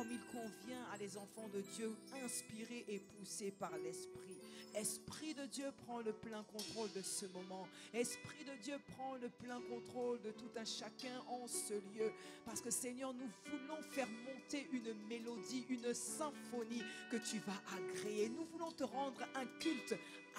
comme il convient à les enfants de Dieu, inspirés et poussés par l'Esprit. Esprit de Dieu, prends le plein contrôle de ce moment. Esprit de Dieu, prends le plein contrôle de tout un chacun en ce lieu. Parce que Seigneur, nous voulons faire monter une mélodie, une symphonie que tu vas agréer. Nous voulons te rendre un culte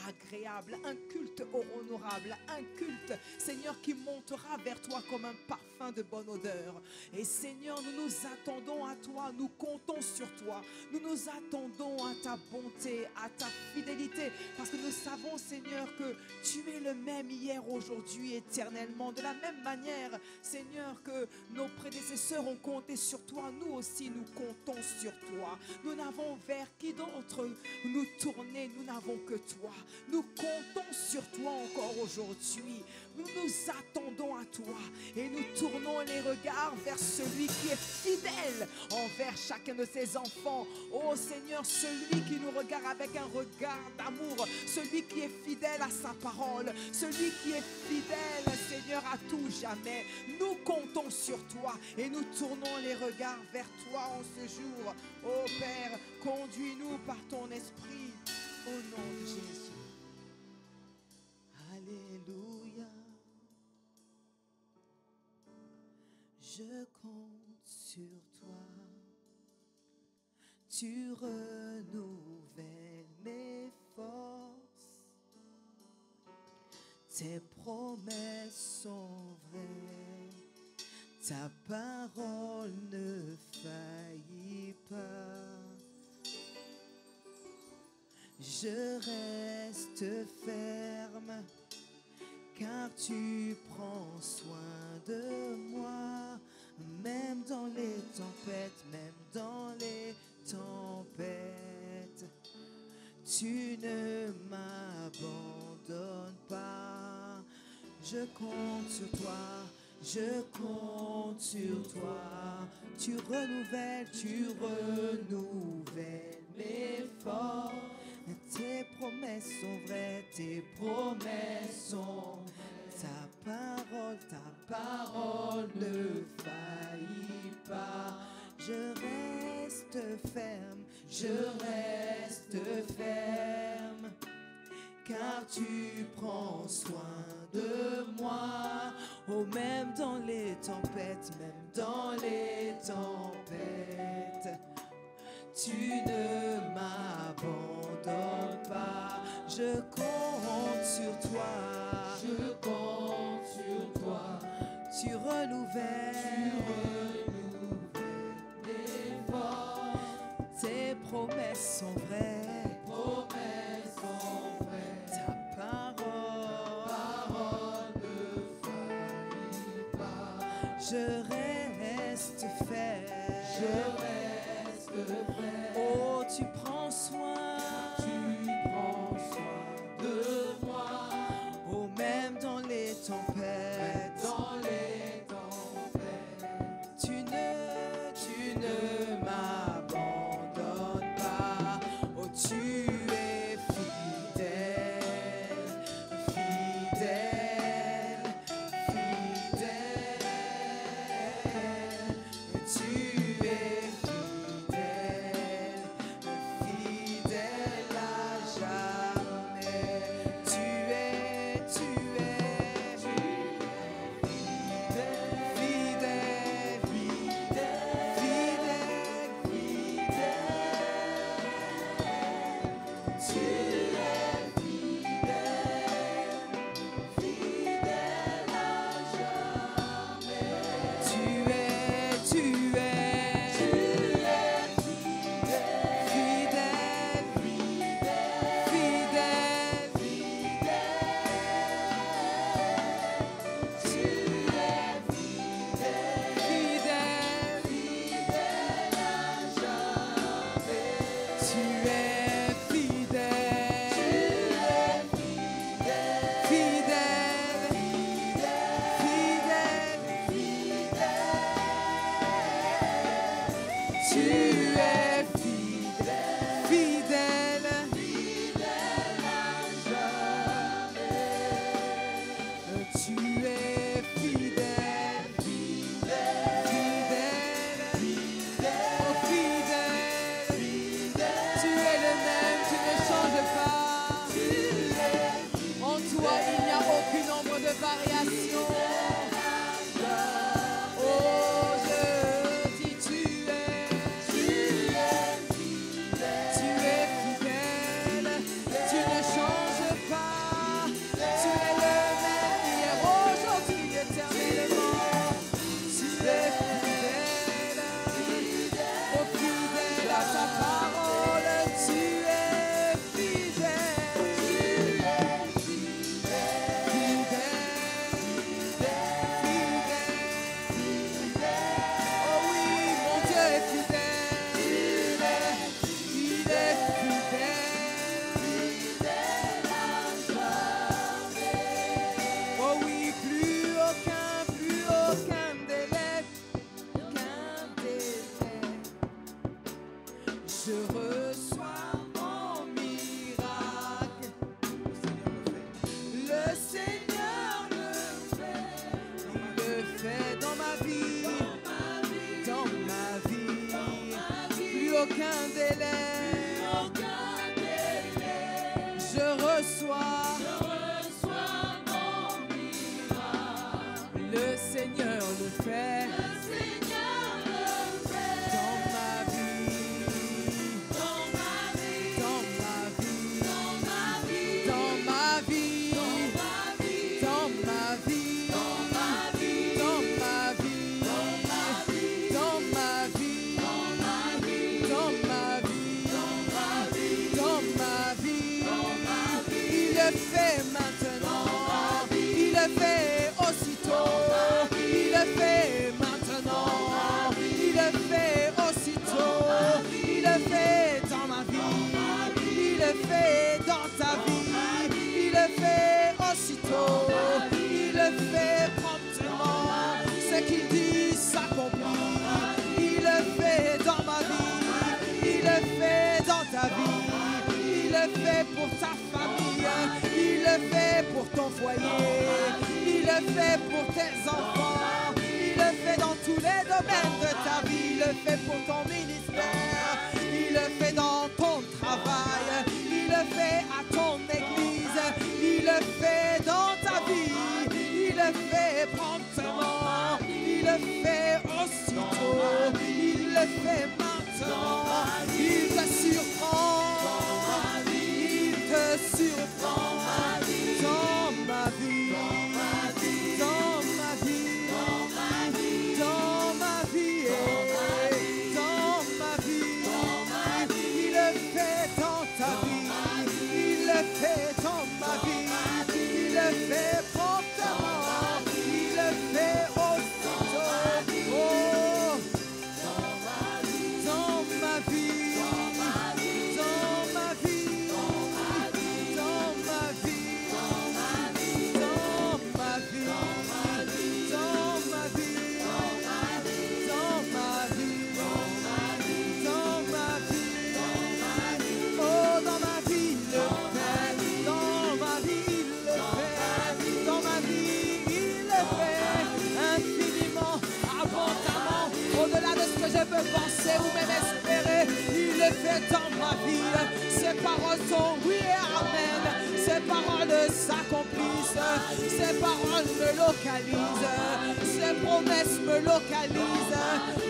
agréable, un culte honorable, un culte, Seigneur, qui montera vers toi comme un parfum de bonne odeur. Et Seigneur, nous nous attendons à toi, nous comptons sur toi, nous nous attendons à ta bonté, à ta fidélité, parce que nous savons, Seigneur, que tu es le même hier, aujourd'hui, éternellement. De la même manière, Seigneur, que nos prédécesseurs ont compté sur toi, nous aussi nous comptons sur toi. Nous n'avons vers qui d'autre nous tourner, nous n'avons que toi. Nous comptons sur toi encore aujourd'hui. Nous nous attendons à toi et nous tournons les regards vers celui qui est fidèle envers chacun de ses enfants. Oh Seigneur, celui qui nous regarde avec un regard d'amour, celui qui est fidèle à sa parole, celui qui est fidèle, Seigneur, à tout jamais. Nous comptons sur toi et nous tournons les regards vers toi en ce jour. Oh Père, conduis-nous par ton esprit au nom de Jésus. Alléluia. Je compte sur toi. Tu renouvelles mes forces. Tes promesses sont vraies. Ta parole ne faillit pas. Je reste ferme, car tu prends soin de moi, même dans les tempêtes, même dans les tempêtes. Tu ne m'abandonnes pas. Je compte sur toi, je compte sur toi. Tu renouvelles mes forces. Tes promesses sont vraies, tes promesses sont vraies. Ta parole ne faillit pas. Je reste ferme, car tu prends soin de moi. Oh, même dans les tempêtes, tu ne m'abandonnes pas. Je compte sur toi. Tu renouvelles mes forces. Tes promesses sont vraies. Ta parole ne faillit pas. Je reste ferme. Oh, tu prends soin de moi. Oh, même dans les tempêtes, tu ne m'abandonnes pas. Oh, tu es fidèle. Tu es fidèle à jamais. Tu es fidèle, Tu es le même, tu ne changes pas. En toi, il n'y a aucun nombre de variations. Oh, je dis tu es fidèle. Tu ne changes pas. Tu es le même hier, aujourd'hui, éternellement. Tu es fidèle. Oh, fidèle à ta parole. Tu es fidèle. Oh oui, mon Dieu est fidèle. Il est fidèle. Oh oui, plus aucun délai. Je reçois mon miracle. Le Seigneur le fait. Il le fait dans ma vie. Plus aucun délai. Je reçois mon miracle. Le Seigneur le fait. Dans ma vie. Dans ma vie. Dans ma vie. Dans ma vie. Dans ma vie. Dans ma vie. Dans ma vie. Dans ma vie. Dans ma vie. Il le fait maintenant. Il le fait aussitôt. Il le fait maintenant. Il le fait aussitôt. Il le fait dans ma vie. Il le fait dans ta vie. Il le fait aussitôt. Il le fait promptement. Ce qu'il dit s'accomplit. Il le fait dans ma vie. Il le fait dans ta vie. Il le fait pour ta famille. Il le fait pour ton foyer. Il le fait pour tes enfants. Il le fait dans tous les domaines de ta vie. Il le fait pour ton ministère. Il le fait dans ton travail. Il le fait à ton église. Il le fait dans ta vie. Il le fait promptement. Il le fait aussitôt. Il le fait maintenant. Il te surprend. Il te surprend. Dans ma vie. Dans ma vie. Dans ma vie. Dans ma vie. Il le fait dans ta vie. Il le fait dans ma vie. Il le fait promptement. Il le fait aussitôt. Oh. Dans ma vie. Dans ma vie. Dans ma vie. Dans ma vie. Dans ma vie. Dans ma vie. Dans ma vie. Dans ma vie. Oh, dans ma vie, il le fait. Dans ma vie, il le fait. Dans ma vie, il le fait. Infiniment, abondamment, au-delà de ce que je peux penser ou même espérer, il le fait dans ma vie. Ses paroles sont oui et amen. Ses paroles s'accomplissent. Ses paroles me localisent. Ses promesses me localisent.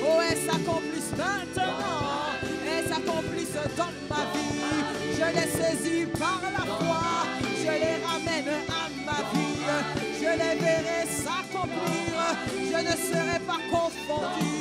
Oh, elles s'accomplissent maintenant. Elles s'accomplissent dans ma vie. Je les saisis par la foi. Je les ramène à ma vie. Je les verrai s'accomplir. Je ne serai pas confondu.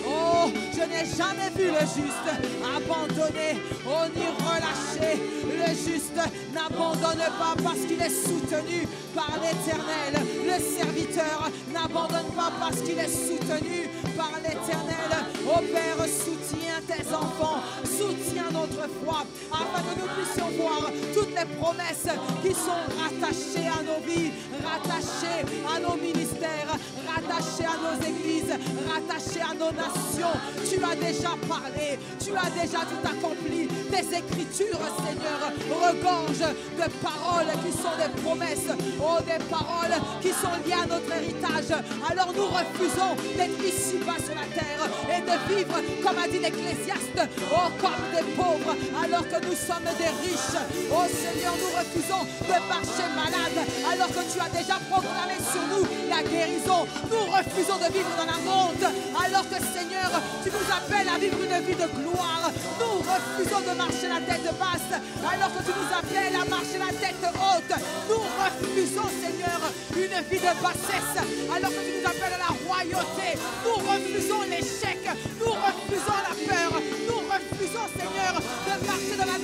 Oh, je n'ai jamais vu le juste abandonné, oh, ni relâché. Le juste n'abandonne pas parce qu'il est soutenu par l'Éternel. Le serviteur n'abandonne pas parce qu'il est soutenu par l'Éternel. Oh Père, soutiens tes enfants, soutiens notre foi, afin que nous puissions voir toutes les promesses qui sont rattachées à nos vies, rattachées à nos ministères, rattachées à nos églises, rattachées à nos nations. Tu as déjà parlé, tu as déjà tout accompli. Tes écritures, Seigneur, regorgent de paroles qui sont des promesses, oh, des paroles qui sont liées à notre héritage. Alors nous refusons d'être ici-bas sur la terre et de vivre, comme a dit l'Ecclésiaste, oh, comme des pauvres. pauvres alors que nous sommes des riches. Oh Seigneur, nous refusons de marcher malades alors que tu as déjà proclamé sur nous la guérison. Nous refusons de vivre dans la honte alors que Seigneur, tu nous appelles à vivre une vie de gloire. Nous refusons de marcher la tête basse alors que tu nous appelles à marcher la tête haute. Nous refusons Seigneur une vie de bassesse alors que tu nous appelles à la royauté. Nous refusons l'échec, nous refusons la peur, nous refusons Seigneur de marcher dans la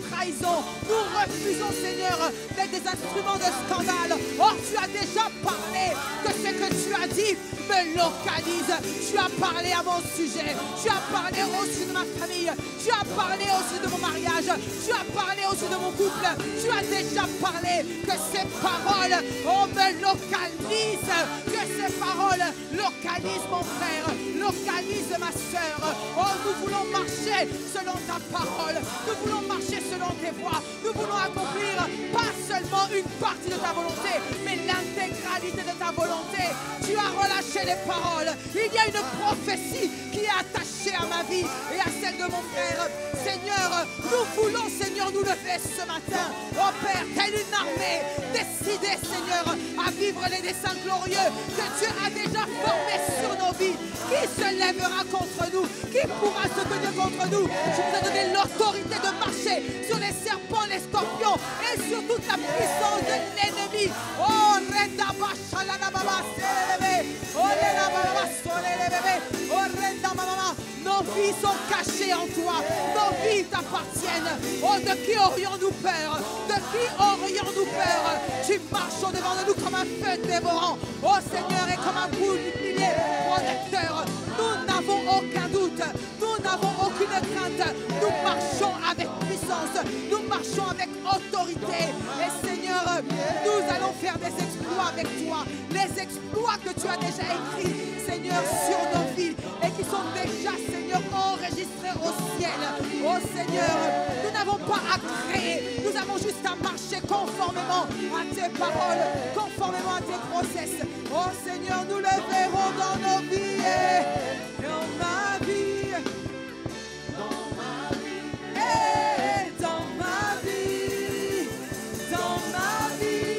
trahison. Nous refusons Seigneur d'être des instruments de scandale. Or tu as déjà parlé que ce que tu as dit me localise. Tu as parlé à mon sujet, tu as parlé aussi de ma famille, tu as parlé aussi de mon mariage, tu as parlé aussi de mon couple. Tu as déjà parlé que ces paroles me localisent, que ces paroles localisent mon frère, localisent ma soeur. Oh, nous voulons marcher selon ta parole, nous voulons marcher selon tes voies, nous voulons accomplir pas seulement une partie de ta volonté, mais l'intégralité de ta volonté. Tu as relâché les paroles. Il y a une prophétie qui est attachée à ma vie et à celle de mon frère. Seigneur, nous voulons, Seigneur, nous lever ce matin. Oh Père, telle une armée, décidée, Seigneur, à vivre les desseins glorieux que Dieu a déjà formés sur nos vies. Qui se lèvera contre nous? Qui pourra se tenir contre nous? Tu nous as donné l'autorité de marcher sur les serpents, les scorpions et sur toute la puissance de l'ennemi. Oh, Redaba Shalana Baba Selebe. Oh, Redaba Solebe. Oh, Redaba Mama. Nos vies sont cachées en toi. Nos vies t'appartiennent. Oh, de qui aurions-nous peur? De qui aurions-nous peur? Tu marches au-devant de nous comme un feu dévorant. Oh Seigneur, et comme un bouclier protecteur. Nous n'avons aucun doute. Nous n'avons aucune crainte. Nous marchons avec puissance. Nous marchons avec autorité. Et Seigneur, nous allons faire des exploits avec toi. Les exploits que tu as déjà écrits, Seigneur, sur nos vies et qui sont déjà, Seigneur, enregistrés au ciel. Oh Seigneur, nous n'avons pas à créer. Nous avons juste à marcher conformément à tes paroles, conformément à tes process. Oh Seigneur, nous le verrons dans nos vies et dans ma vie. Dans ma vie. Et dans ma vie. Dans ma vie.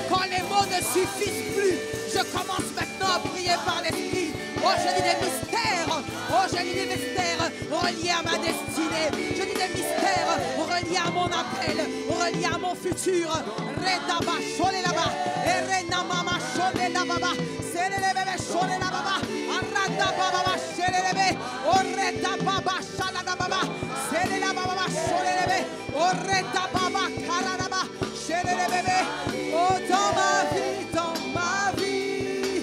Quand les mots ne suffisent plus, je commence maintenant à prier par l'esprit. Oh, je dis des mystères. Oh, je dis des mystères reliés à ma destinée. Je dis des mystères reliés à mon appel, reliés à mon futur. Redaba, chole là-bas. Et renamama, chole là-bas. C'est le bébé, chole là-bas. Arrada, baba, chole là-bas. Oh, redaba, chala là-bas. C'est le baba, chole là-bas. Oh, redaba, carada, chole là-bas. Oh, dans ma vie, dans ma vie.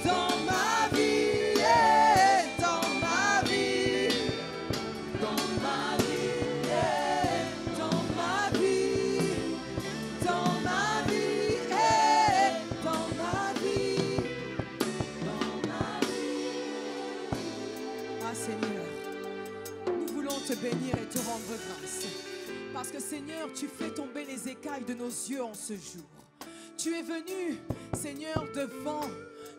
Dans ma vie, yeah, dans ma vie, dans ma vie, yeah, dans ma vie, dans ma vie, yeah, dans ma vie, dans ma vie. Ah Seigneur, nous voulons te bénir et te rendre grâce. Parce que Seigneur, tu fais tomber les écailles de nos yeux en ce jour. Tu es venu, Seigneur, devant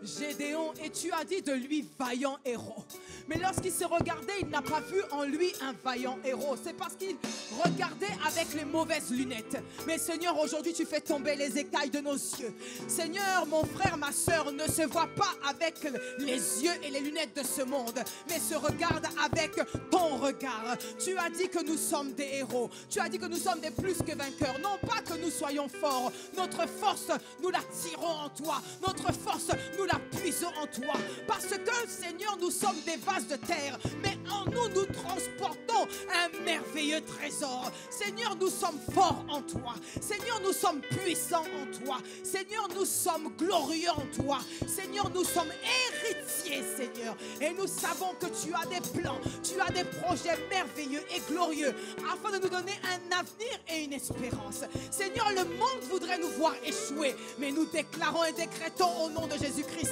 Gédéon et tu as dit de lui vaillant héros. Mais lorsqu'il s'est regardé, il n'a pas vu en lui un vaillant héros. C'est parce qu'il regardait avec les mauvaises lunettes. Mais Seigneur, aujourd'hui tu fais tomber les écailles de nos yeux. Seigneur, mon frère, ma soeur ne se voit pas avec les yeux et les lunettes de ce monde, mais se regarde avec ton regard. Tu as dit que nous sommes des héros. Tu as dit que nous sommes des plus que vainqueurs. Non pas que nous soyons forts. Notre force, nous la tirons en toi. Notre force, nous la puisons en toi. Parce que Seigneur, nous sommes des vases de terre, mais en nous, nous transportons un merveilleux trésor. Seigneur, nous sommes forts en toi. Seigneur, nous sommes puissants en toi. Seigneur, nous sommes glorieux en toi. Seigneur, nous sommes héritiers, Seigneur. Et nous savons que tu as des plans, tu as des projets merveilleux et glorieux afin de nous donner un avenir et une espérance. Seigneur, le monde voudrait nous voir échouer, mais nous déclarons et décrétons au nom de Jésus-Christ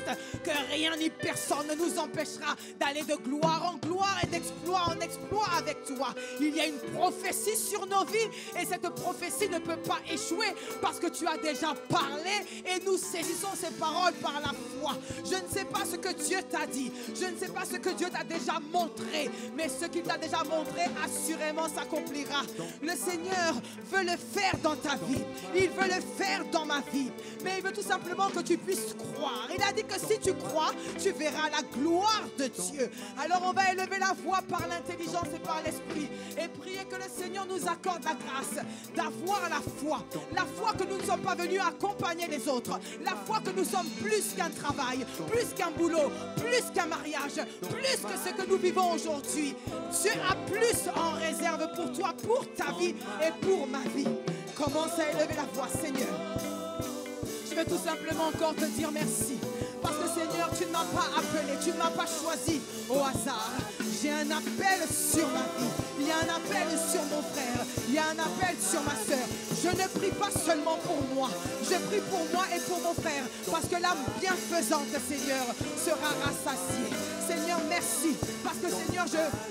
que rien ni personne ne nous empêchera d'aller de gloire en gloire et d'exploit en exploit avec toi. Il y a une prophétie sur nos vies et cette prophétie ne peut pas échouer parce que tu as déjà parlé et nous saisissons ces paroles par la foi. Je ne sais pas ce que Dieu t'a dit, je ne sais pas ce que Dieu t'a déjà montré, mais ce qu'il t'a déjà montré assurément s'accomplira. Le Seigneur veut le faire dans ta vie, il veut le faire dans ma vie, mais il veut tout simplement que tu puisses croire. Il a dit que si tu crois, tu verras la gloire de Dieu. Alors on va élever la voix par l'intelligence et par l'esprit et prier que le Seigneur nous accorde la grâce d'avoir la foi que nous ne sommes pas venus accompagner les autres, la foi que nous sommes plus qu'un travail, plus qu'un boulot, plus qu'un mariage, plus que ce que nous vivons aujourd'hui. Dieu a plus en réserve pour toi, pour ta vie et pour ma vie. Commence à élever la voix, Seigneur. Je vais tout simplement encore te dire merci. Parce que Seigneur, tu ne m'as pas appelé, tu ne m'as pas choisi au hasard. J'ai un appel sur ma vie, il y a un appel sur mon frère, il y a un appel sur ma soeur. Je ne prie pas seulement pour moi, je prie pour moi et pour mon frère. Parce que l'âme bienfaisante, Seigneur, sera rassasiée. Seigneur, merci. Parce que Seigneur,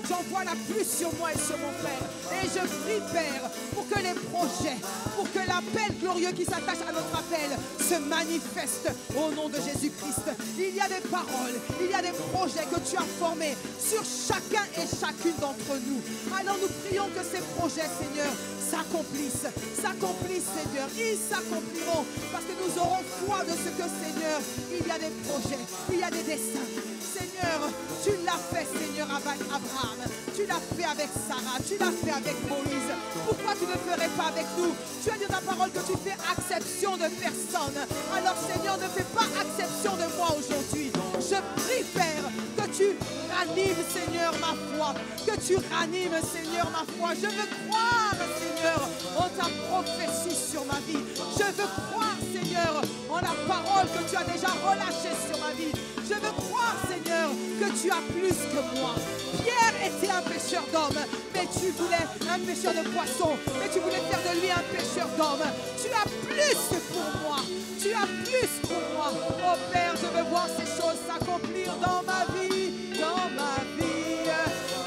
j'envoie la pluie sur moi et sur mon frère. Et je prie, Père, pour que les projets, pour que l'appel glorieux qui s'attache à notre appel se manifeste au nom de Jésus-Christ. Il y a des paroles, il y a des projets que tu as formés sur chacun et chacune d'entre nous. Alors nous prions que ces projets, Seigneur, s'accomplissent, Seigneur. Ils s'accompliront parce que nous aurons foi de ce que, Seigneur, il y a des projets, il y a des desseins. Seigneur, tu l'as fait, Seigneur, avec Abraham. Tu l'as fait avec Sarah. Tu l'as fait avec Moïse. Pourquoi tu ne ferais pas avec nous? Tu as dit dans ta parole que tu fais acception de personne. Alors, Seigneur, ne fais pas acception de moi aujourd'hui. Je prie, Père, que tu ranimes, Seigneur, ma foi. Que tu ranimes, Seigneur, ma foi. Je veux croire, Seigneur, en ta prophétie sur ma vie. Je veux croire, Seigneur, en la parole que tu as déjà relâchée sur ma vie. Je veux croire, Seigneur, que tu as plus que moi. Pierre était un pêcheur d'hommes, mais tu voulais un pêcheur de poissons, mais tu voulais faire de lui un pêcheur d'hommes. Tu as plus pour moi. Tu as plus pour moi. Oh Père, je veux voir ces choses s'accomplir dans ma vie, dans ma vie.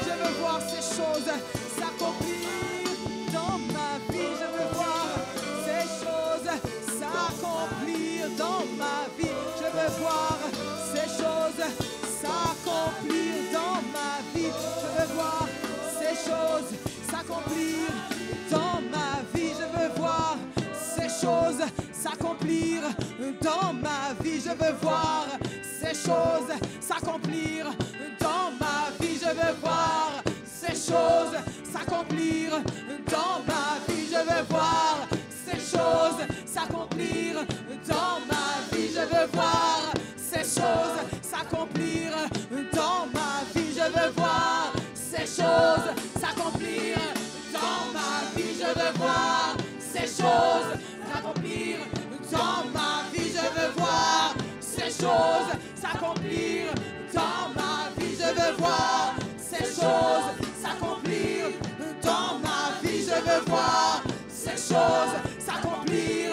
Je veux voir ces choses s'accomplir dans ma vie. Je veux voir ces choses s'accomplir dans ma vie. Je veux voir ces choses s'accomplir dans ma vie. Je veux voir ces choses s'accomplir dans ma vie. Je veux voir ces choses s'accomplir dans ma vie. Je veux voir ces choses s'accomplir dans ma vie. Je veux voir ces choses s'accomplir dans ma vie. Je veux voir ces choses s'accomplir dans ma vie. Je veux voir ces choses s'accomplir dans ma vie. Je veux voir ces choses s'accomplir dans ma vie. Je veux voir ces choses s'accomplir dans ma vie. Je veux voir ces choses s'accomplir dans ma vie. Je veux voir ces choses s'accomplir dans ma vie. Je veux voir ces choses s'accomplir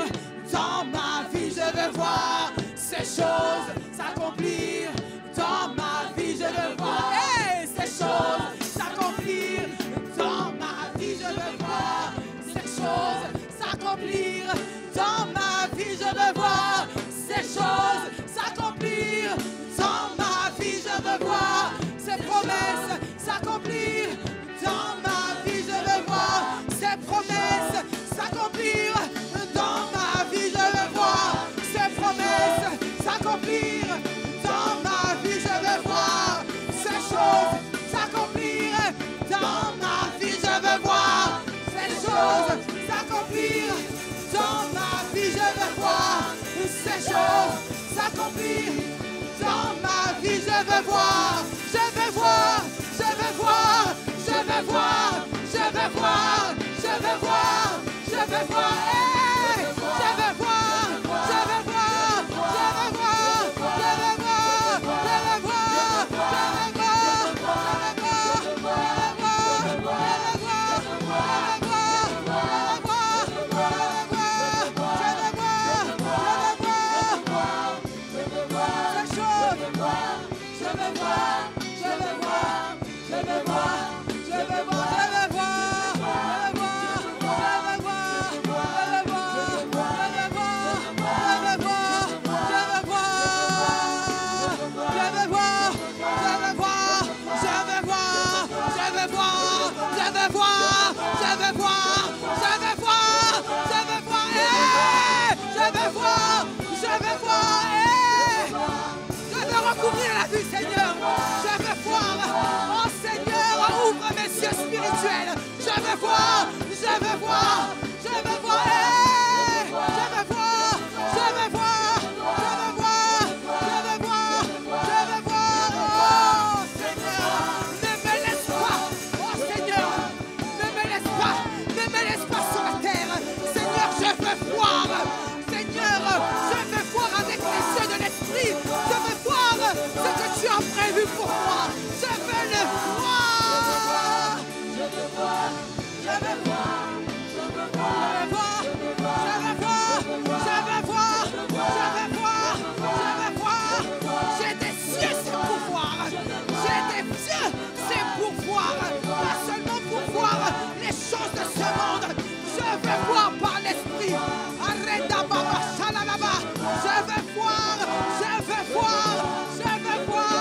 dans ma vie. Je veux voir ces choses s'accomplir dans ma vie. Je veux voir ces choses s'accomplir dans ma vie. Je veux voir ces choses s'accomplir dans ma vie. Je veux voir ces choses s'accomplir dans ma vie. Je veux voir ces promesses s'accomplir dans ma vie. Je veux voir ces promesses s'accomplir dans ma vie. Je veux voir ces promesses s'accomplir dans ma vie. Je veux voir ces choses s'accomplir dans ma vie. Je veux voir ces choses s'accomplir dans ma vie. Je veux voir ces choses s'accomplir dans ma vie. Je veux voir, je veux voir, je veux voir, je veux voir, je veux voir, je veux voir, je veux voir, je veux voir, je veux voir, je veux voir, je veux voir, je veux voir, je veux voir, vu pour moi. Je veux le voir. Je veux voir. Je veux voir. Je veux voir. Je veux voir. Je veux voir. Je veux voir. Je veux voir. Je veux voir. J'ai des yeux, c'est pour voir. J'ai des yeux, c'est pour voir. Pas seulement pour voir les choses de ce monde. Je veux voir par l'esprit. Arrête d'abord, chalalaba. Je veux voir. Je veux voir. Je veux voir.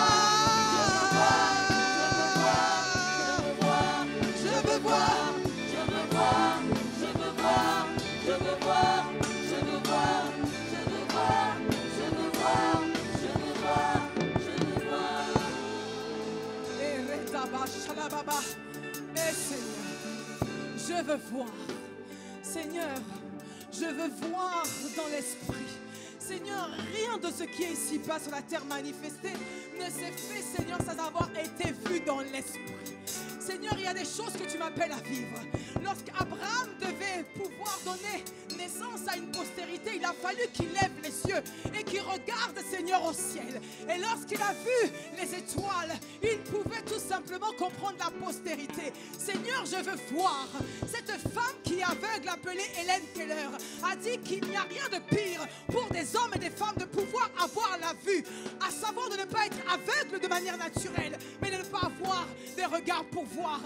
Je veux voir. Je veux voir. Je veux voir. Je veux voir. Je veux voir. Je veux voir. Je veux voir. Je veux voir. Je veux voir. Et redaba, shalababa. Et Seigneur, je veux voir. Seigneur, je veux voir dans l'esprit. Seigneur, rien de ce qui est ici-bas sur la terre manifestée ne s'est fait, Seigneur, sans avoir été vu dans l'esprit. Seigneur, il y a des choses que tu m'appelles à vivre. Lorsqu'Abraham devait pouvoir donner naissance à une postérité, il a fallu qu'il lève les yeux et qu'il regarde, Seigneur, au ciel. Et lorsqu'il a vu les étoiles, il pouvait tout simplement comprendre la postérité. Seigneur, je veux voir. Cette femme qui est aveugle, appelée Hélène Keller, a dit qu'il n'y a rien de pire pour des hommes et des femmes de pouvoir avoir la vue, à savoir de ne pas être aveugle de manière naturelle, mais de ne pas avoir des regards pour voir.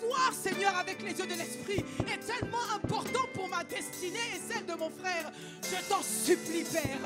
Voir, Seigneur, avec les yeux de l'esprit est tellement important pour ma destinée et celle de mon frère. Je t'en supplie, Père,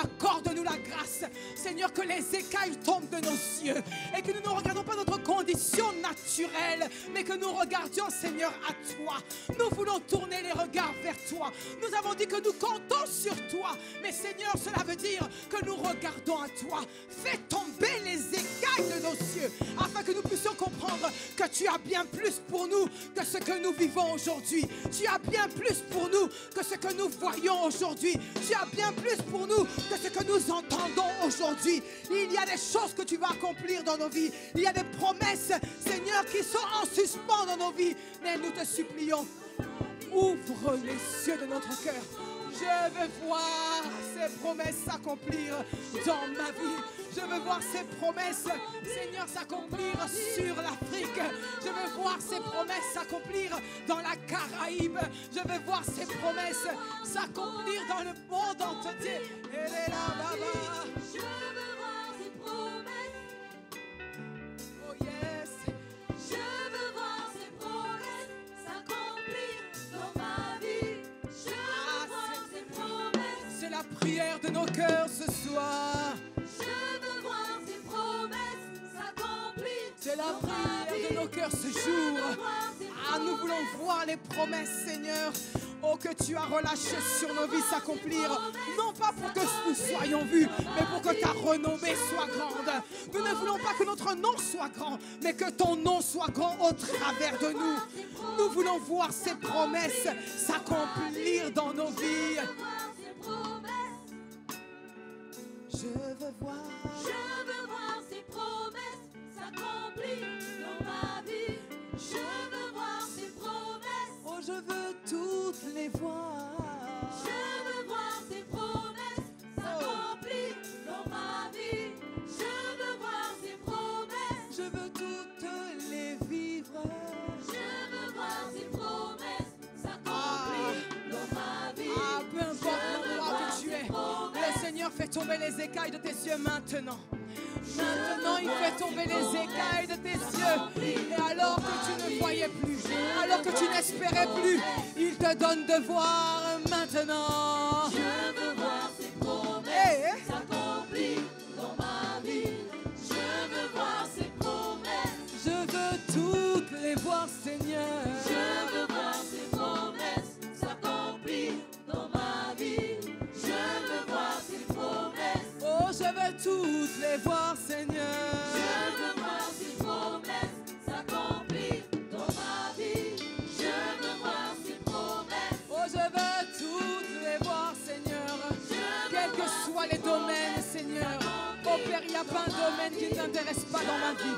accorde-nous la grâce, Seigneur, que les écailles tombent de nos yeux et que nous ne regardons pas notre condition naturelle, mais que nous regardions, Seigneur, à toi. Nous voulons tourner les regards vers toi. Nous avons dit que nous comptons sur toi, mais Seigneur, cela veut dire que nous regardons à toi. Fais tomber les écailles de nos yeux afin que nous puissions comprendre que tu as bien plus pour nous que ce que nous vivons aujourd'hui. Tu as bien plus pour nous que ce que nous voyons aujourd'hui. Tu as bien plus pour nous que ce que nous entendons aujourd'hui. Il y a des choses que tu vas accomplir dans nos vies. Il y a des promesses, Seigneur, qui sont en suspens dans nos vies. Mais nous te supplions, ouvre les yeux de notre cœur. Je veux voir ces promesses s'accomplir dans ma vie. Je veux voir ces promesses, Seigneur, s'accomplir sur l'Afrique. Je veux voir ces promesses s'accomplir dans la Caraïbe. Je veux voir ces promesses s'accomplir dans le monde entier. Elle est là, là-bas. Je veux voir ces promesses. Oh yes. Je veux voir ces promesses s'accomplir dans ma vie. Je veux voir ces promesses. C'est la prière de nos cœurs ce soir. Je veux voir ces promesses s'accomplir. C'est la prière de nos cœurs ce jour. Ah, nous voulons voir les promesses, Seigneur, oh, que tu as relâchées sur nos vies s'accomplir. Non pas pour que nous soyons vus, mais pour que ta renommée soit grande. Nous ne voulons pas que notre nom soit grand, mais que ton nom soit grand au travers de nous. Nous voulons voir ces promesses s'accomplir dans nos vies. Je veux voir. Je veux voir ces promesses s'accomplir dans ma vie. Je veux voir ces promesses. Oh, je veux toutes les voir. Je veux voir ces promesses s'accomplir dans ma vie. Je veux voir ces promesses. Je veux toutes les vivre. Je veux voir ces promesses s'accomplir dans ma vie. Ah, peu importe l'endroit que tu es, le Seigneur fait tomber les écailles de tes yeux maintenant. Maintenant, il fait tomber les écailles de tes yeux. Et alors que tu ne voyais plus, alors que tu n'espérais plus, il te donne de voir maintenant. Je veux voir ces promesses Hey. s'accomplir dans ma vie. Je veux voir ces promesses. Je veux toutes les voir, Seigneur. Je veux voir ces promesses s'accomplir dans ma vie. Je veux voir ces promesses. Oh, je veux toutes les voir, Seigneur. Je veux voir ces promesses s'accomplir dans ma vie. Je veux voir ces promesses. Oh, je veux toutes les voir, Seigneur. Quels que soient les domaines, Seigneur. Oh Père, il n'y a pas un domaine qui ne t'intéresse pas dans ma vie.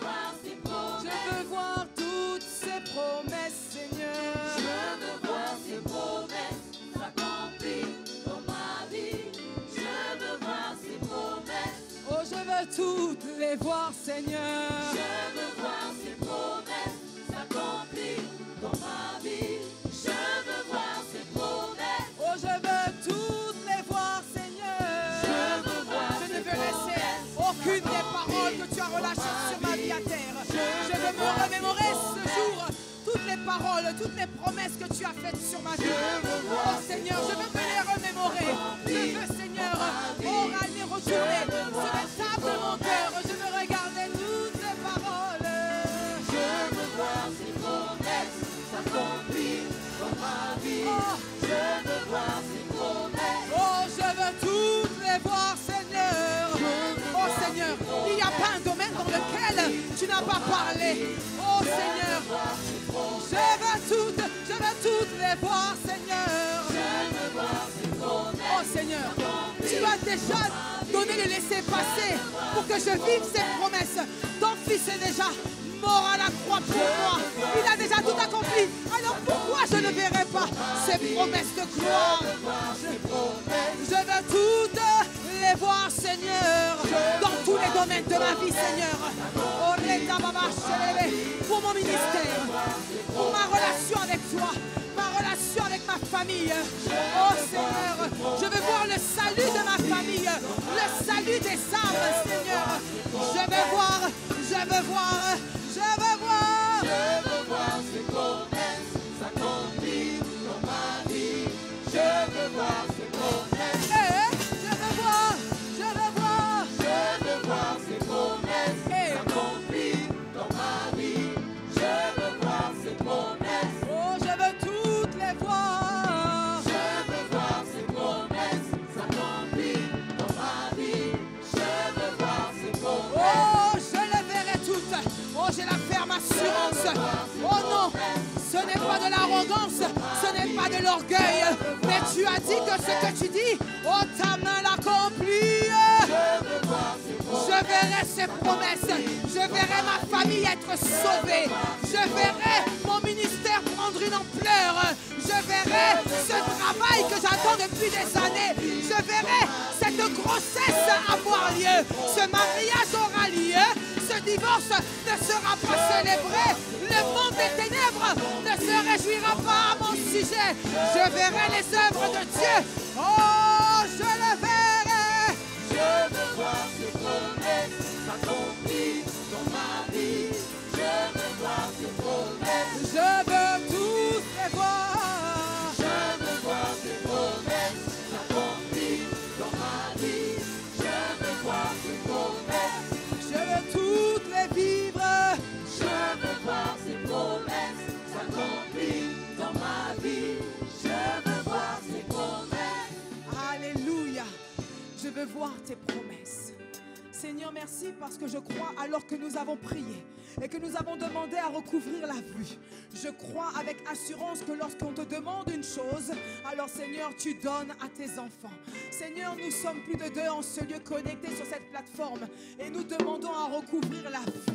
Je veux voir toutes ces promesses, Seigneur. Je veux voir ces promesses s'accomplir dans ma vie. Je veux voir ces promesses. Oh, je veux veux toutes les voir, Seigneur. Je veux voir ces promesses s'accomplir dans ma vie. Je veux voir ces promesses. Oh, je veux toutes les voir, Seigneur. Je veux voir Je ne ces veux laisser promesses aucune des paroles que tu as relâchées sur ma vie à terre. Je veux me remémorer ce jour toutes les paroles, toutes les promesses que tu as faites sur ma vie. Oh Seigneur, je veux me les remémorer. Je veux, Seigneur, aller retourner sur les tables de mon cœur. Je veux regarder toutes les paroles. Je veux voir ces promesses s'accomplir dans ma vie. Je veux voir ces promesses. Oh, je veux toutes les voir, Seigneur. Oh Seigneur, il n'y a pas un domaine dans lequel tu n'as pas parlé. Oh Seigneur, je veux toutes les voir, Seigneur. Oh Seigneur, tu as déjà donné le laisser-passer pour que je vive ces promesses. Ton fils est déjà mort à la croix pour moi. Il a déjà tout accompli. Alors pourquoi je ne verrai pas ces promesses de gloire? Je veux toutes les voir, Seigneur, dans tous les domaines de ma vie, Seigneur. Pour mon ministère, pour ma relation avec toi, ma relation avec ma famille. Oh Seigneur, je veux voir le salut de ma famille, le salut des âmes, Seigneur. Je veux voir, je veux voir, je veux voir. Je veux voir ces promesses s'accomplir dans ma vie. Je veux voir ces promesses. Je veux voir, je veux voir. Je veux voir ces promesses s'accomplir dans ma vie. Je veux voir ces promesses. Oh, je veux toutes les voir. Je veux voir ces promesses s'accomplir dans ma vie. Je veux voir ces promesses. Oh, je les verrai toutes. Oh, j'ai la ferme assurance. Oh non, ce n'est pas de l'arrogance, ce n'est pas de l'orgueil. Mais tu as dit que ce que tu dis, oh, ta main l'accomplit. Je verrai ces promesses. Je verrai ma famille être sauvée. Je verrai mon ministère prendre une ampleur. Je verrai ce travail que j'attends depuis des années. Je verrai cette grossesse avoir lieu. Ce mariage aura lieu. Ce divorce ne sera pas célébré. Le monde des ténèbres ne se réjouira pas à mon sujet. Je verrai les œuvres de Dieu. Oh, je le verrai. Je veux voir ces promesses s'accomplir dans ma vie. Je veux voir ces promesses. Je veux toutes les voir. Je veux voir ces promesses s'accomplir dans ma vie. Je veux voir ces promesses. Je veux toutes les vivre. Je veux voir ces promesses s'accomplir dans ma vie. Je veux voir ces promesses. Alléluia. Je veux voir tes promesses. Seigneur, merci parce que je crois alors que nous avons prié et que nous avons demandé à recouvrir la vue. Je crois avec assurance que lorsqu'on te demande une chose, alors Seigneur, tu donnes à tes enfants. Seigneur, nous sommes plus de 2 en ce lieu connectés sur cette plateforme et nous demandons à recouvrir la vue.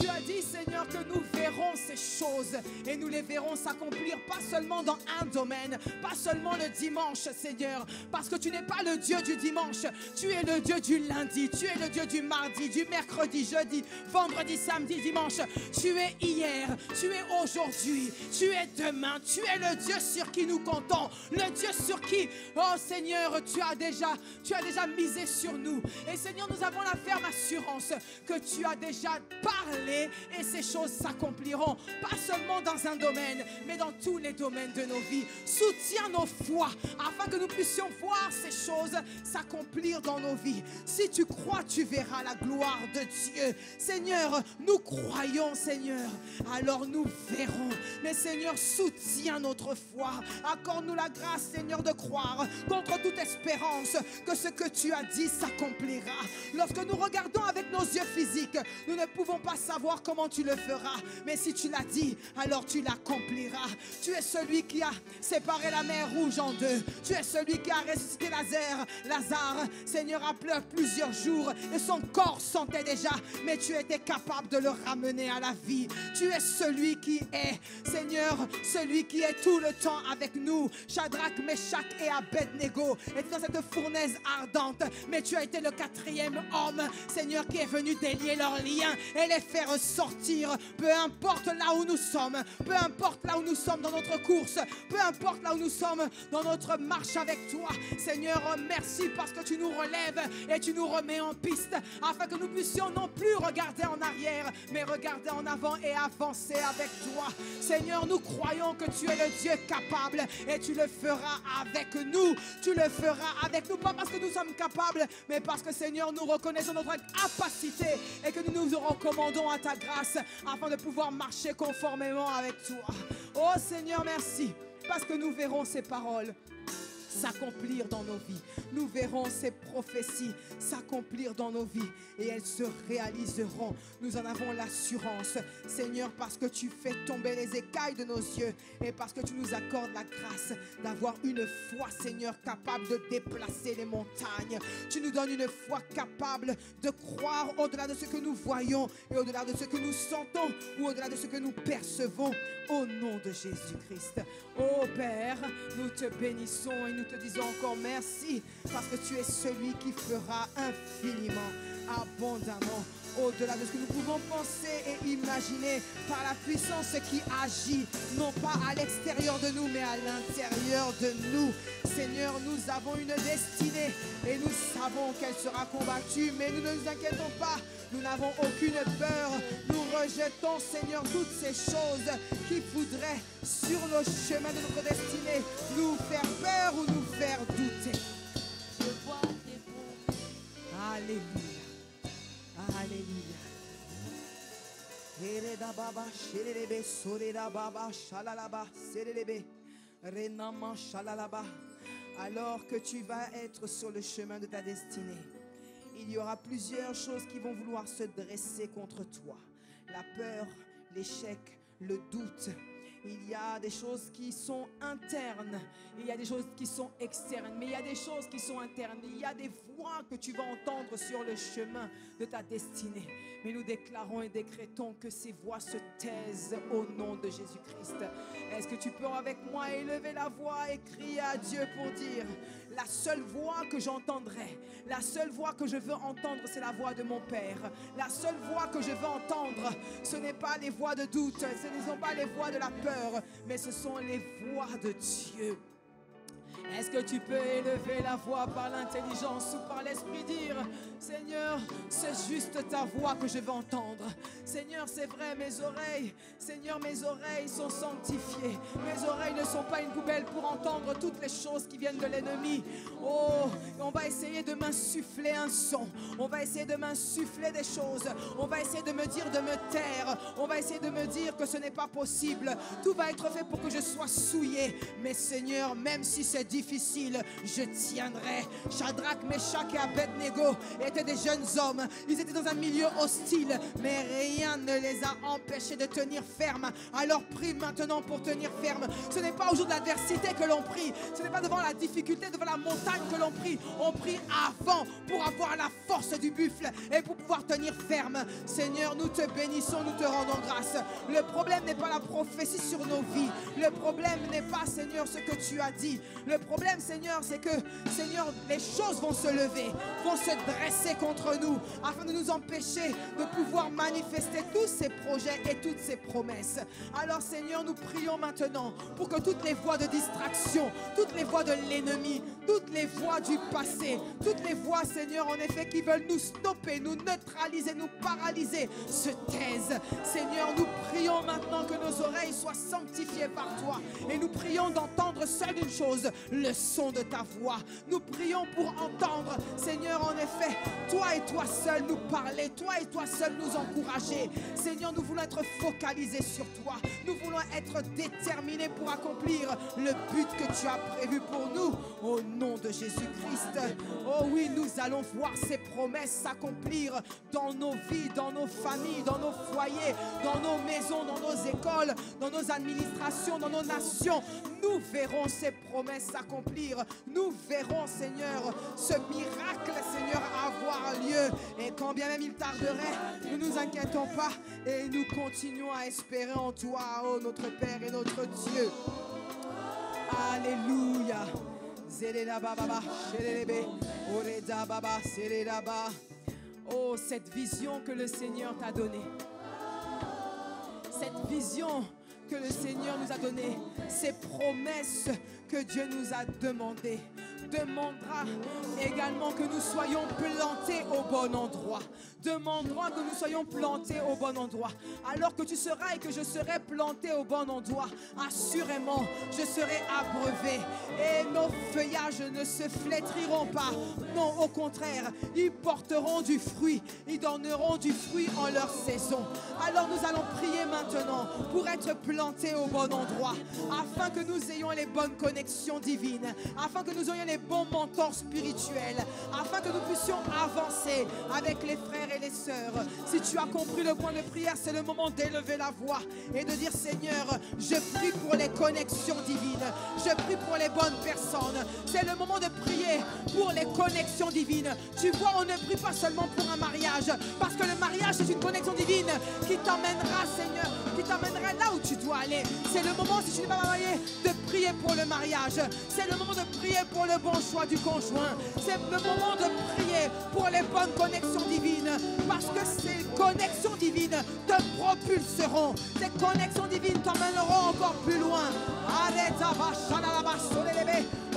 Tu as dit, Seigneur, que nous verrons ces choses et nous les verrons s'accomplir pas seulement dans un domaine, pas seulement le dimanche, Seigneur, parce que tu n'es pas le Dieu du dimanche, tu es le Dieu du lundi, tu es le Dieu du mardi, du mercredi, jeudi, vendredi, samedi, dimanche. Tu es hier, tu es aujourd'hui, tu es demain, tu es le Dieu sur qui nous comptons, le Dieu sur qui, oh Seigneur, tu as déjà misé sur nous. Et Seigneur, nous avons la ferme assurance que tu as déjà parlé et ces choses s'accompliront, pas seulement dans un domaine, mais dans tous les domaines de nos vies. Soutiens nos foi afin que nous puissions voir ces choses s'accomplir dans nos vies. Si tu crois, tu verras la gloire de Dieu. Seigneur, nous croyons, Seigneur, alors nous verrons. Mais Seigneur, soutiens notre foi. Accorde-nous la grâce, Seigneur, de croire contre toute espérance que ce que tu as dit s'accomplira. Lorsque nous regardons avec nos yeux physiques, nous ne pouvons pas savoir comment tu le feras. Mais si tu l'as dit, alors tu l'accompliras. Tu es celui qui a séparé la mer Rouge en deux. Tu es celui qui a ressuscité Lazare. Seigneur, après plusieurs jours, et son corps sentait déjà, mais tu étais capable de le ramener à la vie. Tu es celui qui est, Seigneur, celui qui est tout le temps avec nous. Shadrach, Meshach et Abednego étaient dans cette fournaise ardente, mais tu as été le quatrième homme, Seigneur, qui est venu délier leurs liens et les faire sortir. Peu importe là où nous sommes, peu importe là où nous sommes dans notre course, peu importe là où nous sommes dans notre marche avec toi, Seigneur, merci parce que tu nous relèves et tu nous remets en piste afin que nous puissions non plus regarder en arrière, mais regarder en avant et avancer avec toi. Seigneur, nous croyons que tu es le Dieu capable et tu le feras avec nous. Tu le feras avec nous, pas parce que nous sommes capables, mais parce que, Seigneur, nous reconnaissons notre capacité et que nous nous recommandons à ta grâce afin de pouvoir marcher conformément avec toi. Oh Seigneur, merci parce que nous verrons ces paroles s'accomplir dans nos vies. Nous verrons ces prophéties s'accomplir dans nos vies et elles se réaliseront. Nous en avons l'assurance, Seigneur, parce que tu fais tomber les écailles de nos yeux et parce que tu nous accordes la grâce d'avoir une foi, Seigneur, capable de déplacer les montagnes. Tu nous donnes une foi capable de croire au-delà de ce que nous voyons et au-delà de ce que nous sentons ou au-delà de ce que nous percevons, au nom de Jésus-Christ. Oh Père, nous te bénissons et nous te disons encore merci parce que tu es celui qui fera infiniment, abondamment, au-delà de ce que nous pouvons penser et imaginer par la puissance qui agit, non pas à l'extérieur de nous, mais à l'intérieur de nous. Seigneur, nous avons une destinée et nous savons qu'elle sera combattue, mais nous ne nous inquiétons pas, nous n'avons aucune peur. Nous rejetons, Seigneur, toutes ces choses qui voudraient, sur le chemin de notre destinée, nous faire peur ou nous faire douter. Je vois tes promesses. Alléluia. Alléluia. Ereda baba shelelebe soreda baba shalalaba serelebe renama shalalaba. Alors que tu vas être sur le chemin de ta destinée, il y aura plusieurs choses qui vont vouloir se dresser contre toi. La peur, l'échec, le doute. Il y a des choses qui sont internes, il y a des choses qui sont externes, mais il y a des choses qui sont internes. Il y a des voix que tu vas entendre sur le chemin de ta destinée. Mais nous déclarons et décrétons que ces voix se taisent au nom de Jésus-Christ. Est-ce que tu peux avec moi élever la voix et crier à Dieu pour dire: la seule voix que j'entendrai, la seule voix que je veux entendre, c'est la voix de mon Père. La seule voix que je veux entendre, ce n'est pas les voix de doute, ce ne sont pas les voix de la peur, mais ce sont les voix de Dieu. Est-ce que tu peux élever la voix par l'intelligence ou par l'esprit, dire: Seigneur, c'est juste ta voix que je veux entendre. Seigneur, c'est vrai, mes oreilles, Seigneur, mes oreilles sont sanctifiées. Mes oreilles ne sont pas une poubelle pour entendre toutes les choses qui viennent de l'ennemi. Oh, on va essayer de m'insuffler un son. On va essayer de m'insuffler des choses. On va essayer de me dire de me taire. On va essayer de me dire que ce n'est pas possible. Tout va être fait pour que je sois souillé. Mais Seigneur, même si c'est difficile, je tiendrai. Shadrach, Meshach et Abednego étaient des jeunes hommes. Ils étaient dans un milieu hostile, mais rien ne les a empêchés de tenir ferme. Alors prie maintenant pour tenir ferme. Ce n'est pas au jour de l'adversité que l'on prie. Ce n'est pas devant la difficulté, devant la montagne que l'on prie. On prie avant pour avoir la force du buffle et pour pouvoir tenir ferme. Seigneur, nous te bénissons, nous te rendons grâce. Le problème n'est pas la prophétie sur nos vies. Le problème n'est pas, Seigneur, ce que tu as dit. Le problème, Seigneur, c'est que, Seigneur, les choses vont se lever, vont se dresser contre nous, afin de nous empêcher de pouvoir manifester tous ces projets et toutes ces promesses. Alors, Seigneur, nous prions maintenant pour que toutes les voies de distraction, toutes les voies de l'ennemi, toutes les voies du passé, toutes les voies, Seigneur, en effet, qui veulent nous stopper, nous neutraliser, nous paralyser, se taisent. Seigneur, nous prions maintenant que nos oreilles soient sanctifiées par toi. Et nous prions d'entendre seule une chose, le son de ta voix. Nous prions pour entendre, Seigneur, en effet, toi et toi seul nous parler, toi et toi seul nous encourager. Seigneur, nous voulons être focalisés sur toi. Nous voulons être déterminés pour accomplir le but que tu as prévu pour nous. Au nom de Jésus-Christ. Oh oui, nous allons voir ces promesses s'accomplir dans nos vies, dans nos familles, dans nos foyers, dans nos maisons, dans nos écoles, dans nos administrations, dans nos nations. Nous verrons ces promesses s'accomplir. Nous verrons, Seigneur, ce miracle, Seigneur, avoir lieu. Et quand bien même il tarderait, nous ne nous inquiétons pas et nous continuons à espérer en toi, oh notre Père et notre Dieu. Alléluia. Oh, cette vision que le Seigneur t'a donnée. Cette vision que le Seigneur nous a donnée. Ces promesses que Dieu nous a demandées. Demandera également que nous soyons plantés au bon endroit. Demandera que nous soyons plantés au bon endroit. Alors que tu seras et que je serai planté au bon endroit, assurément, je serai abreuvé. Et nos feuillages ne se flétriront pas. Non, au contraire, ils porteront du fruit. Ils donneront du fruit en leur saison. Alors nous allons prier maintenant pour être plantés au bon endroit. Afin que nous ayons les bonnes connexions divines. Afin que nous ayons les bons mentors spirituels, afin que nous puissions avancer avec les frères et les sœurs. Si tu as compris le point de prière, c'est le moment d'élever la voix et de dire: Seigneur, je prie pour les connexions divines, je prie pour les bonnes personnes. C'est le moment de prier pour les connexions divines. Tu vois, on ne prie pas seulement pour un mariage, parce que le mariage c'est une connexion divine qui t'emmènera, Seigneur, qui t'emmènera là où tu dois aller. C'est le moment, si tu n'es pas marié, de prier pour le mariage. C'est le moment de prier pour le bon choix du conjoint. C'est le moment de prier pour les bonnes connexions divines, parce que ces connexions divines te propulseront. Ces connexions divines t'emmèneront encore plus loin.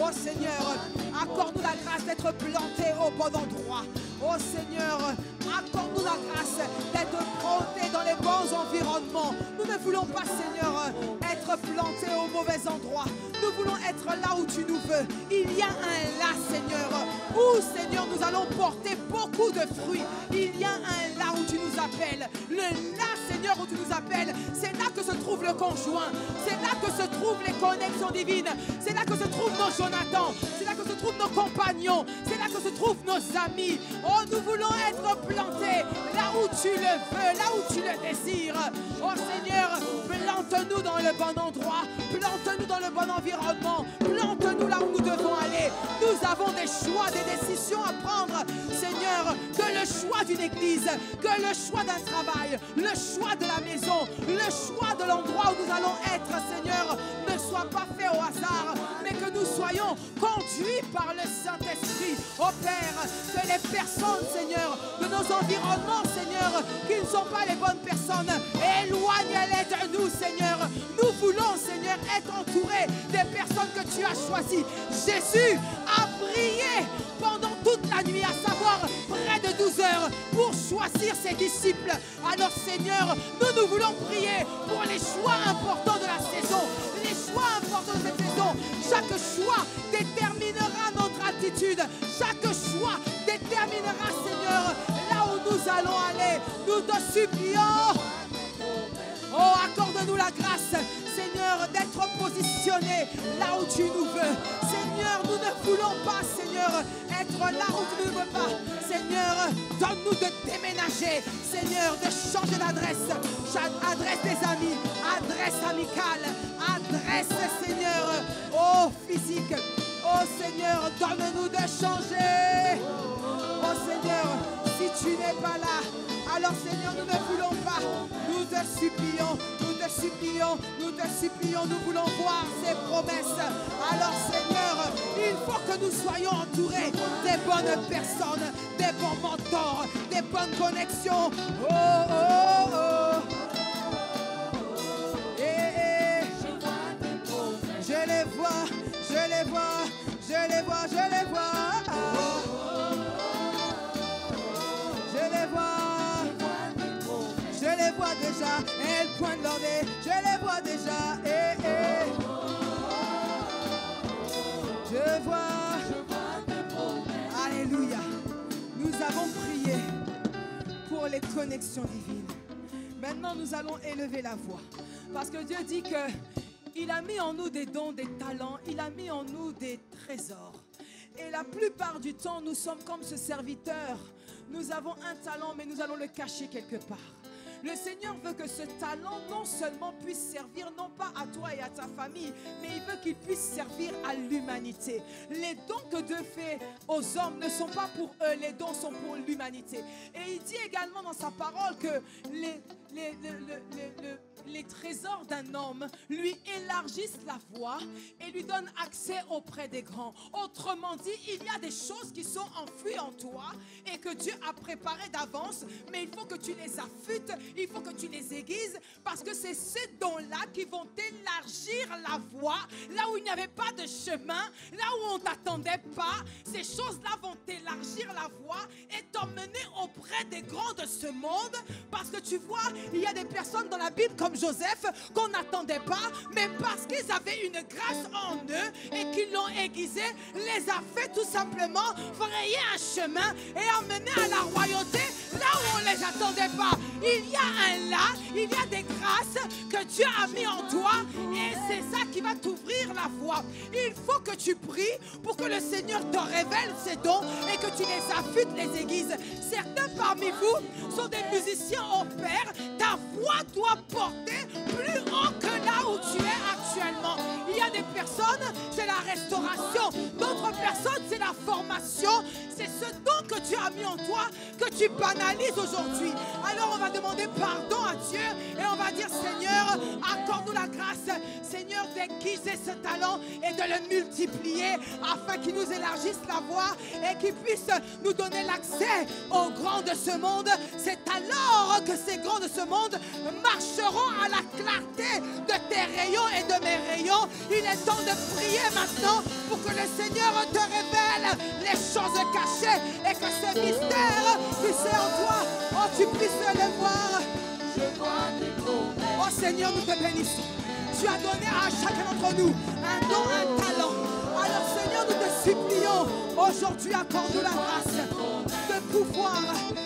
Oh Seigneur, accorde-nous la grâce d'être plantés au bon endroit. Oh Seigneur, accorde-nous la grâce d'être plantés dans les bons environnements. Nous ne voulons pas, Seigneur, être plantés au mauvais endroit. Nous voulons être là où tu nous veux. Il y a un là, Seigneur, où, Seigneur, nous allons porter beaucoup de fruits. Il y a un là où tu nous appelles. Le là, Seigneur, où tu nous appelles, c'est là que se trouve le conjoint. C'est là que se trouvent les connexions divines. C'est là que se trouvent nos Jonathan. C'est là que se trouvent nos compagnons. C'est là que se trouvent nos amis. Oh, nous voulons être plantés là où tu le veux, là où tu le désires. Oh Seigneur, plante-nous dans le bon endroit. Plante-nous dans le bon environnement. Plante-nous là où nous devons aller. Nous avons des choix, des décisions à prendre. Seigneur, que le choix d'une église, que le choix d'un travail, le choix de la maison, le choix de l'endroit où nous allons être, Seigneur, ne soit pas fait au hasard, mais que nous soyons conduits par le Saint-Esprit. Oh Père, que les personnes, Seigneur, de nos environnements, Seigneur, qui ne sont pas les bonnes personnes, éloigne-les de nous, Seigneur. Nous voulons, Seigneur, être entourés des personnes que tu as choisies. Jésus a prié pendant toute la nuit, à savoir près de 12 heures, pour choisir ses disciples. Alors Seigneur, nous voulons prier pour les choix importants de la saison. Les choix importants de cette saison. Chaque choix déterminera notre attitude. Chaque choix déterminera, Seigneur, là où nous allons aller. Nous te supplions. Oh, accorde-nous la grâce, Seigneur, d'être positionnés là où tu nous veux. Seigneur, nous ne voulons pas, Seigneur, être là où tu ne veux pas. Seigneur, donne-nous de déménager. Seigneur, de changer d'adresse. Adresse des amis, adresse amicale, adresse, Seigneur, oh, physique. Oh, Seigneur, donne-nous de changer. Oh, Seigneur, si tu n'es pas là, alors, Seigneur, nous ne voulons pas. Nous te supplions, nous te supplions, nous te supplions. Nous voulons voir ces promesses. Alors, Seigneur, il faut que nous soyons entourés des bonnes personnes, des bons mentors, des bonnes connexions. Oh, oh, oh. Je les vois, je les vois, je les vois, je les vois. Je les vois. Je les vois déjà, elles pointent leur nez, je les vois déjà, Je vois. Alléluia. Nous avons prié les connexions divines. Maintenant, nous allons élever la voix. Parce que Dieu dit qu'il a mis en nous des dons, des talents. Il a mis en nous des trésors. Et la plupart du temps, nous sommes comme ce serviteur. Nous avons un talent, mais nous allons le cacher quelque part. Le Seigneur veut que ce talent non seulement puisse servir non pas à toi et à ta famille, mais il veut qu'il puisse servir à l'humanité. Les dons que Dieu fait aux hommes ne sont pas pour eux, les dons sont pour l'humanité. Et il dit également dans sa parole que les trésors d'un homme lui élargissent la voie et lui donnent accès auprès des grands. Autrement dit, il y a des choses qui sont enfouies en toi et que Dieu a préparées d'avance, mais il faut que tu les affûtes, il faut que tu les aiguises, parce que c'est ces dons-là qui vont élargir la voie, là où il n'y avait pas de chemin, là où on ne t'attendait pas. Ces choses-là vont élargir la voie et t'emmener auprès des grands de ce monde, parce que tu vois, il y a des personnes dans la Bible comme Joseph qu'on n'attendait pas, mais parce qu'ils avaient une grâce en eux et qu'ils l'ont aiguisé, les a fait tout simplement frayer un chemin et emmener à la royauté là où on ne les attendait pas. Il y a un là, il y a des grâces que Dieu a mis en toi et c'est ça qui va t'ouvrir la voie. Il faut que tu pries pour que le Seigneur te révèle ses dons et que tu les affûtes, les aiguises. Certains parmi vous sont des musiciens au Père. Ta voix doit porter plus haut que là où tu es actuellement. Il y a des personnes, c'est la restauration. D'autres personnes, c'est la formation. C'est ce don que Dieu a mis en toi que tu banalises aujourd'hui. Alors on va demander pardon à Dieu et on va dire: Seigneur, accorde-nous la grâce, Seigneur, d'aiguiser ce talent et de le multiplier afin qu'il nous élargisse la voie et qu'il puisse nous donner l'accès aux grands de ce monde. C'est alors que ces grands de ce monde marcheront à la clarté de tes rayons et de mes rayons. Il est temps de prier maintenant pour que le Seigneur te révèle les choses cachées et que ce mystère puisse en toi, oh, tu puisses le voir. Je vois tes promesses. Oh Seigneur, nous te bénissons. Tu as donné à chacun d'entre nous un don, un talent. Alors Seigneur, nous te supplions aujourd'hui, accorde-nous la grâce de pouvoir,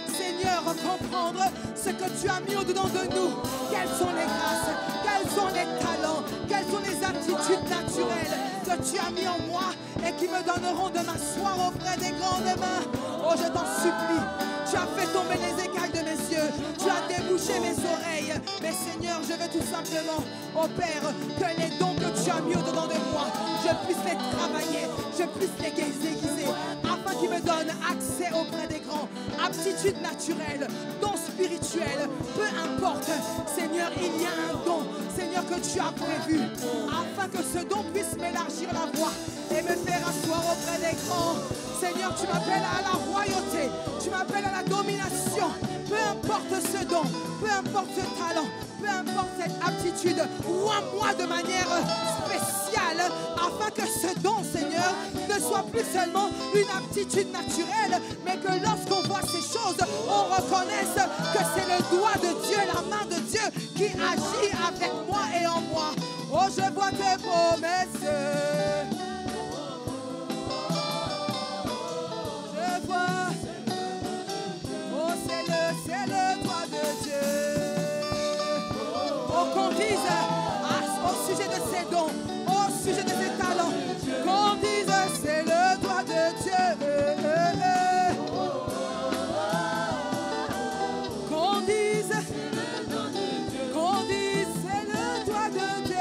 Seigneur, comprendre ce que tu as mis au-dedans de nous. Quelles sont les grâces, quels sont les talents, quelles sont les aptitudes naturelles que tu as mis en moi et qui me donneront de m'asseoir auprès des grandes mains. Oh, je t'en supplie. Tu as fait tomber les écailles de mes yeux. Tu as débouché mes oreilles. Mais Seigneur, je veux tout simplement, oh Père, que les dons que tu as mis au-dedans de moi, je puisse les travailler, je puisse les aiguiser, afin qu'ils me donnent accès auprès des grands. Aptitudes naturelles, dons spirituels, peu importe. Seigneur, il y a un don, Seigneur, que tu as prévu, afin que ce don puisse m'élargir la voie et me faire asseoir auprès des grands. Seigneur, tu m'appelles à la royauté, tu m'appelles à la domination. Peu importe ce don, peu importe ce talent, peu importe cette aptitude, ou à moi de manière spéciale, afin que ce don, Seigneur, ne soit plus seulement une aptitude naturelle, mais que lorsqu'on voit ces choses, on reconnaisse que c'est le doigt de Dieu, la main de Dieu qui agit avec moi et en moi. Oh, je vois tes promesses. Je vois. Oh, c'est le doigt de Dieu. Oh, qu'on dise au sujet de ses dons, au sujet de ses talents, qu'on dise c'est le doigt de Dieu. Qu'on dise c'est le doigt de Dieu.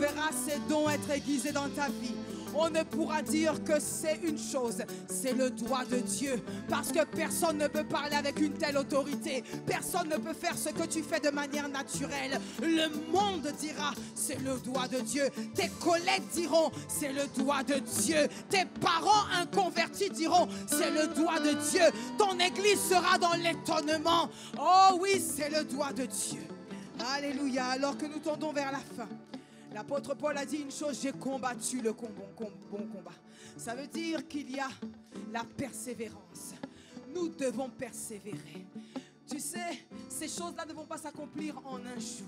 verras ces dons être aiguisés dans ta vie, on ne pourra dire que c'est une chose, c'est le doigt de Dieu. Parce que personne ne peut parler avec une telle autorité. Personne ne peut faire ce que tu fais de manière naturelle. Le monde dira, c'est le doigt de Dieu. Tes collègues diront, c'est le doigt de Dieu. Tes parents inconvertis diront, c'est le doigt de Dieu. Ton église sera dans l'étonnement. Oh oui, c'est le doigt de Dieu. Alléluia. Alors que nous tendons vers la fin, l'apôtre Paul a dit une chose, j'ai combattu le bon combat. Ça veut dire qu'il y a la persévérance. Nous devons persévérer. Tu sais, ces choses-là ne vont pas s'accomplir en un jour.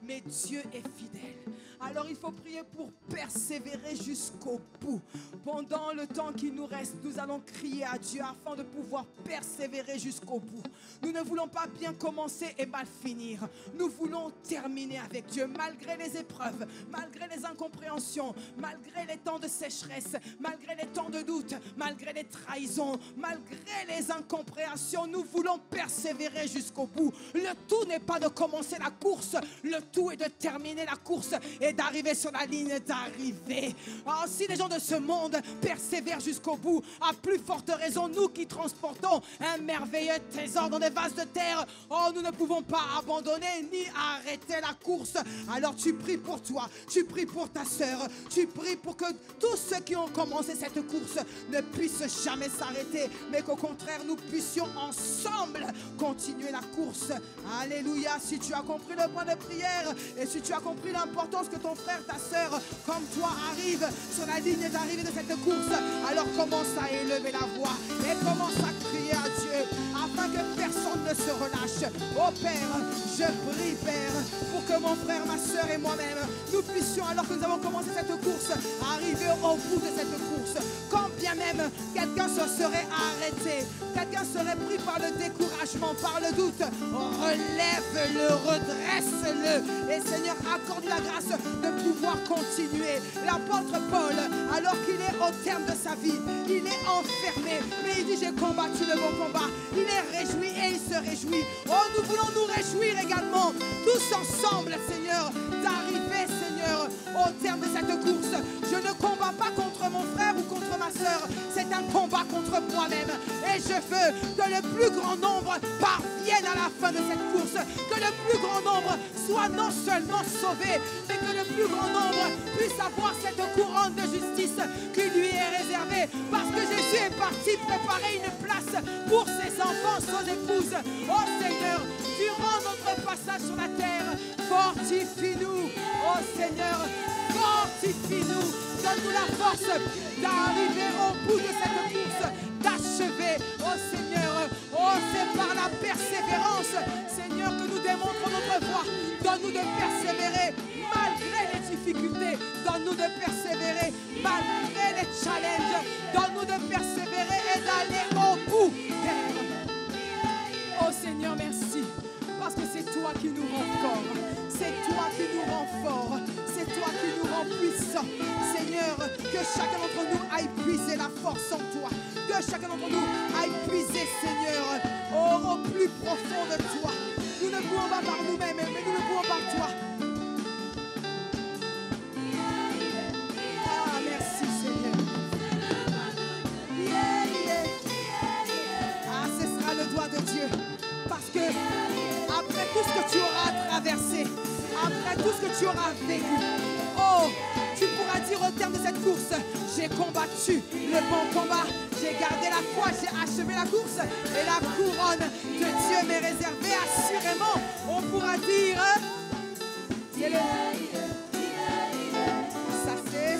Mais Dieu est fidèle. Alors il faut prier pour persévérer jusqu'au bout. Pendant le temps qui nous reste, nous allons crier à Dieu afin de pouvoir persévérer jusqu'au bout. Nous ne voulons pas bien commencer et mal finir. Nous voulons terminer avec Dieu malgré les épreuves, malgré les incompréhensions, malgré les temps de sécheresse, malgré les temps de doute, malgré les trahisons, malgré les incompréhensions. Nous voulons persévérer jusqu'au bout. Le tout n'est pas de commencer la course, le tout est de terminer la course et d'arriver sur la ligne d'arrivée. Alors, si les gens de ce monde persévèrent jusqu'au bout, à plus forte raison, nous qui transportons un merveilleux trésor dans des vases de terre, oh, nous ne pouvons pas abandonner ni arrêter la course. Alors tu pries pour toi, tu pries pour ta sœur, tu pries pour que tous ceux qui ont commencé cette course ne puissent jamais s'arrêter, mais qu'au contraire nous puissions ensemble continuer la course. Alléluia. Si tu as compris le point de prière et si tu as compris l'importance que ton frère, ta sœur, comme toi, arrive sur la ligne d'arrivée de cette course, alors commence à élever la voix et commence à crier à Dieu afin que personne ne se relâche. Oh Père, je prie, Père, pour que mon frère, ma sœur et moi-même, nous puissions, alors que nous avons commencé cette course, arriver au bout de cette course. Quand bien même quelqu'un se serait arrêté, quelqu'un serait pris par le découragement, par le doute, relève-le, redresse-le et Seigneur, accorde la grâce de pouvoir continuer. L'apôtre Paul, alors qu'il est au terme de sa vie, il est enfermé, mais il dit j'ai combattu le bon combat. Il est réjoui et il se réjouit. Oh, nous voulons nous réjouir également, tous ensemble, Seigneur, d'arriver, Seigneur, au terme de cette course. Je ne combats pas contre mon frère ou contre ma sœur, c'est un combat contre moi-même. Et je veux que le plus grand nombre parvienne à la fin de cette course, que le plus grand nombre soit non seulement sauvé, mais que le plus grand nombre puisse avoir cette couronne de justice qui lui est réservée, parce que Jésus est parti préparer une place pour ses enfants, son épouse. Oh Seigneur, durant notre passage sur la terre, fortifie-nous. Oh Seigneur, fortifie-nous. Donne-nous la force d'arriver au bout de cette course, d'achever. Oh Seigneur, oh c'est par la persévérance, Seigneur, que nous démontrons notre foi. Donne-nous de persévérer malgré les difficultés. Donne-nous de persévérer malgré les challenges. Donne-nous de persévérer et d'aller au bout. Oh Seigneur, merci. Parce que c'est toi qui nous rends forts. C'est toi qui nous rends forts. C'est toi qui nous rends puissants. Seigneur, que chacun d'entre nous aille puiser la force en toi. Que chacun d'entre nous aille puiser, Seigneur, au plus profond de toi. Nous ne pouvons pas par nous-mêmes, mais nous ne pouvons par toi. Ah, merci Seigneur. Ah, ce sera le doigt de Dieu. Parce que après tout ce que tu auras traversé, après tout ce que tu auras vécu, oh, tu pourras dire au terme de cette course, j'ai combattu le bon combat, j'ai gardé la foi, j'ai achevé la course et la couronne de Dieu m'est réservée. Assurément, on pourra dire, c'est le... Ça c'est...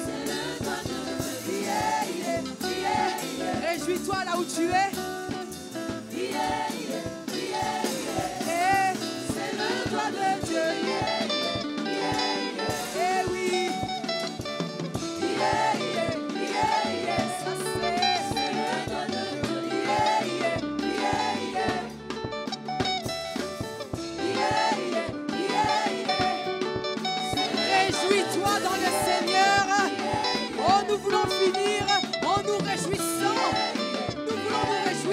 Réjouis-toi là où tu es. C'est le doigt de Dieu. Eh oui. Ça c'est le doigt de Dieu. Réjouis-toi dans le Seigneur. Oh, nous voulons finir en nous réjouissant. Nous voulons nous réjouir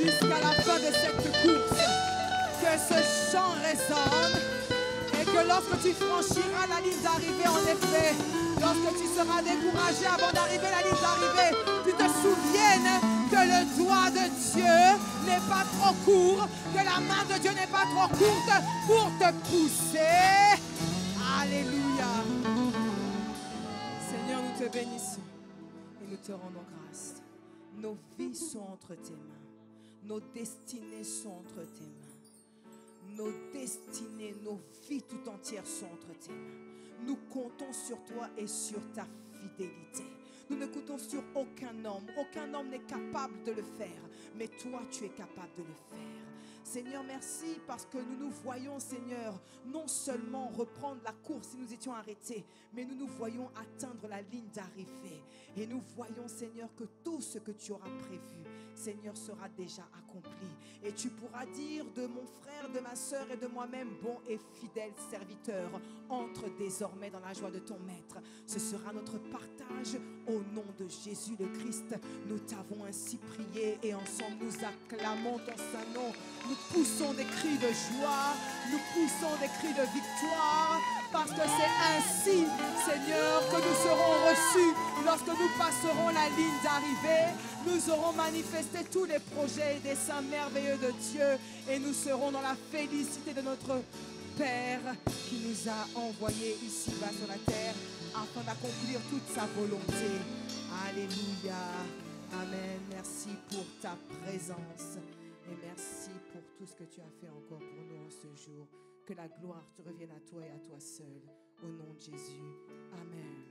jusqu'à la fin de cette course. Que ce chant résonne et que lorsque tu franchiras la ligne d'arrivée, en effet, lorsque tu seras découragé avant d'arriver à la ligne d'arrivée, tu te souviennes que le doigt de Dieu n'est pas trop court, que la main de Dieu n'est pas trop courte pour te pousser. Alléluia. Seigneur, nous te bénissons et nous te rendons grâce. Nos vies sont entre tes mains. Nos destinées sont entre tes mains. Nos destinées, nos vies tout entières sont entre tes mains. Nous comptons sur toi et sur ta fidélité. Nous ne comptons sur aucun homme. Aucun homme n'est capable de le faire. Mais toi, tu es capable de le faire. Seigneur, merci parce que nous nous voyons, Seigneur, non seulement reprendre la course si nous étions arrêtés, mais nous nous voyons atteindre la ligne d'arrivée. Et nous voyons, Seigneur, que tout ce que tu auras prévu, Seigneur, sera déjà accompli. Et tu pourras dire de mon frère, de ma sœur et de moi-même, bon et fidèle serviteur, entre désormais dans la joie de ton maître. Ce sera notre partage au nom de Jésus le Christ. Nous t'avons ainsi prié et ensemble nous acclamons ton saint nom. Nous poussons des cris de joie, nous poussons des cris de victoire, parce que c'est ainsi, Seigneur, que nous serons reçus lorsque nous passerons la ligne d'arrivée. Nous aurons manifesté tous les projets et desseins merveilleux de Dieu et nous serons dans la félicité de notre Père qui nous a envoyés ici-bas sur la terre afin d'accomplir toute sa volonté. Alléluia. Amen. Merci pour ta présence et merci pour tout ce que tu as fait encore pour nous en ce jour. Que la gloire te revienne à toi et à toi seul. Au nom de Jésus. Amen.